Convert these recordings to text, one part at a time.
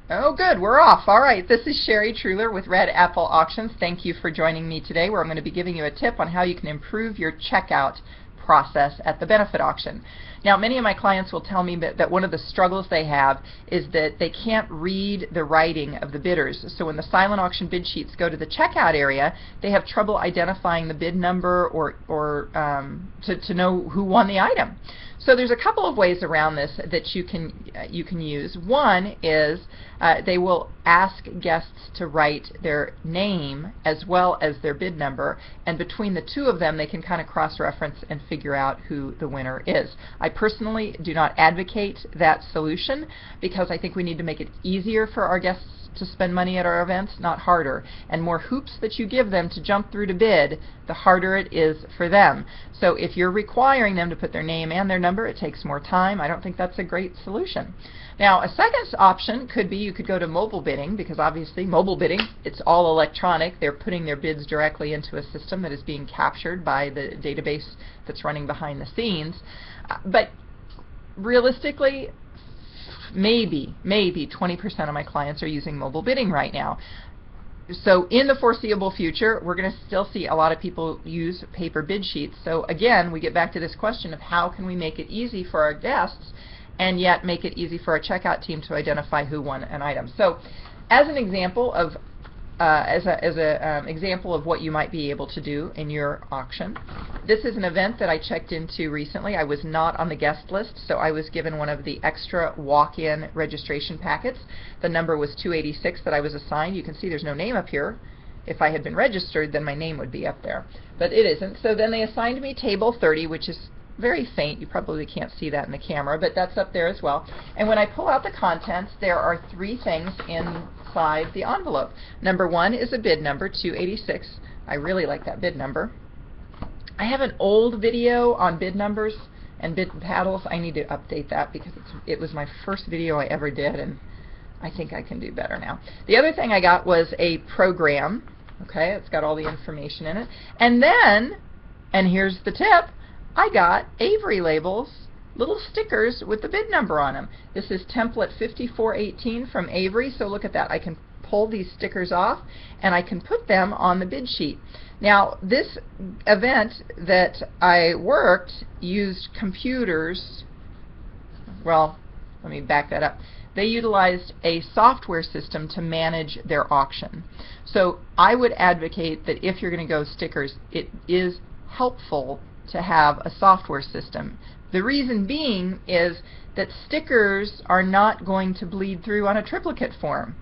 Oh, good. We're off. All right. This is Sherry Truhlar with Red Apple Auctions. Thank you for joining me today, where I'm going to be giving you a tip on how you can improve your checkout process at the benefit auction. Now, many of my clients will tell me that one of the struggles they have is that they can't read the writing of the bidders. So when the silent auction bid sheets go to the checkout area, they have trouble identifying the bid number or to know who won the item. So there's a couple of ways around this that you can use. One is they will ask guests to write their name as well as their bid number, and between the two of them they can kind of cross-reference and figure out who the winner is. I personally do not advocate that solution because I think we need to make it easier for our guests to spend money at our events, not harder. And more hoops that you give them to jump through to bid, the harder it is for them. So if you're requiring them to put their name and their number, it takes more time. I don't think that's a great solution. Now, a second option could be you could go to mobile bidding, because obviously mobile bidding, it's all electronic. They're putting their bids directly into a system that is being captured by the database that's running behind the scenes. But realistically, maybe 20% of my clients are using mobile bidding right now. So in the foreseeable future, we're going to still see a lot of people use paper bid sheets. So again, we get back to this question of how can we make it easy for our guests and yet make it easy for our checkout team to identify who won an item. So as an example of example of what you might be able to do in your auction, this is an event that I checked into recently. I was not on the guest list, so I was given one of the extra walk-in registration packets. The number was 286 that I was assigned. You can see there's no name up here. If I had been registered, then my name would be up there, but it isn't. So then they assigned me table 30, which is very faint. You probably can't see that in the camera, but that's up there as well. And when I pull out the contents, there are three things inside the envelope. Number one is a bid number, 286. I really like that bid number. I have an old video on bid numbers and bid paddles. I need to update that because it was my first video I ever did, and I think I can do better now. The other thing I got was a program. Okay, it's got all the information in it. And then, and here's the tip, I got Avery labels, little stickers with the bid number on them. This is template 5418 from Avery, so look at that. I can pull these stickers off and I can put them on the bid sheet. Now, this event that I worked used computers. Well, let me back that up. They utilized a software system to manage their auction. So I would advocate that if you're going to go stickers, it is helpful to have a software system. The reason being is that stickers are not going to bleed through on a triplicate form.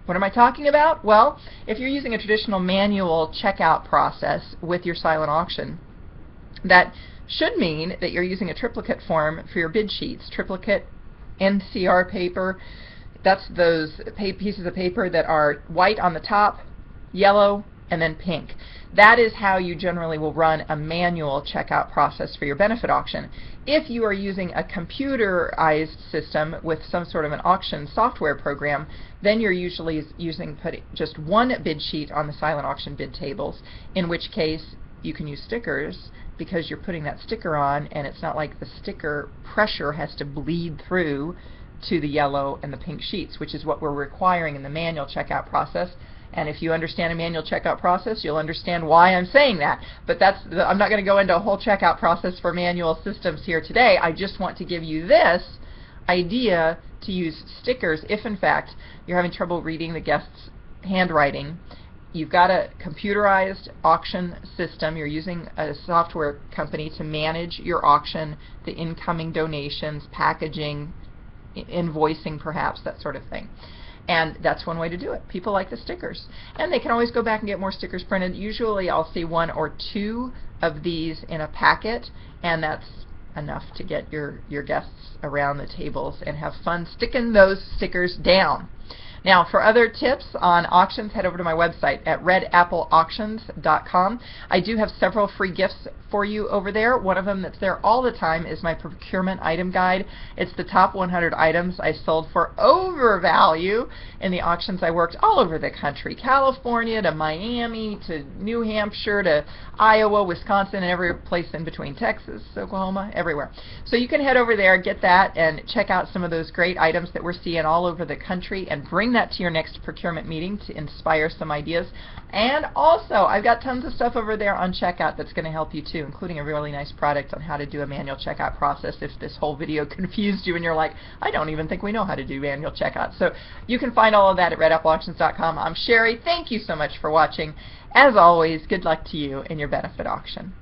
What am I talking about? Well, if you're using a traditional manual checkout process with your silent auction, that should mean that you're using a triplicate form for your bid sheets. Triplicate NCR paper, that's those pieces of paper that are white on the top, yellow, and then pink. That is how you generally will run a manual checkout process for your benefit auction. If you are using a computerized system with some sort of an auction software program, then you're usually using just one bid sheet on the silent auction bid tables, in which case you can use stickers because you're putting that sticker on, and it's not like the sticker pressure has to bleed through to the yellow and the pink sheets, which is what we're requiring in the manual checkout process. And if you understand a manual checkout process, you'll understand why I'm saying that. But I'm not going to go into a whole checkout process for manual systems here today. I just want to give you this idea to use stickers if, in fact, you're having trouble reading the guest's handwriting. You've got a computerized auction system. You're using a software company to manage your auction, the incoming donations, packaging, invoicing perhaps, that sort of thing. And that's one way to do it. People like the stickers. And they can always go back and get more stickers printed. Usually I'll see one or two of these in a packet, and that's enough to get your guests around the tables and have fun sticking those stickers down. Now, for other tips on auctions, head over to my website at redappleauctions.com. I do have several free gifts for you over there. One of them that's there all the time is my procurement item guide. It's the top 100 items I sold for overvalue in the auctions I worked all over the country, California to Miami to New Hampshire to Iowa, Wisconsin, and every place in between, Texas, Oklahoma, everywhere. So you can head over there, get that, and check out some of those great items that we're seeing all over the country, and bring that to your next procurement meeting to inspire some ideas. And also, I've got tons of stuff over there on checkout that's going to help you too, including a really nice product on how to do a manual checkout process if this whole video confused you and you're like, I don't even think we know how to do manual checkout. So you can find all of that at redapple-auctions.com. I'm Sherry. Thank you so much for watching. As always, good luck to you in your benefit auction.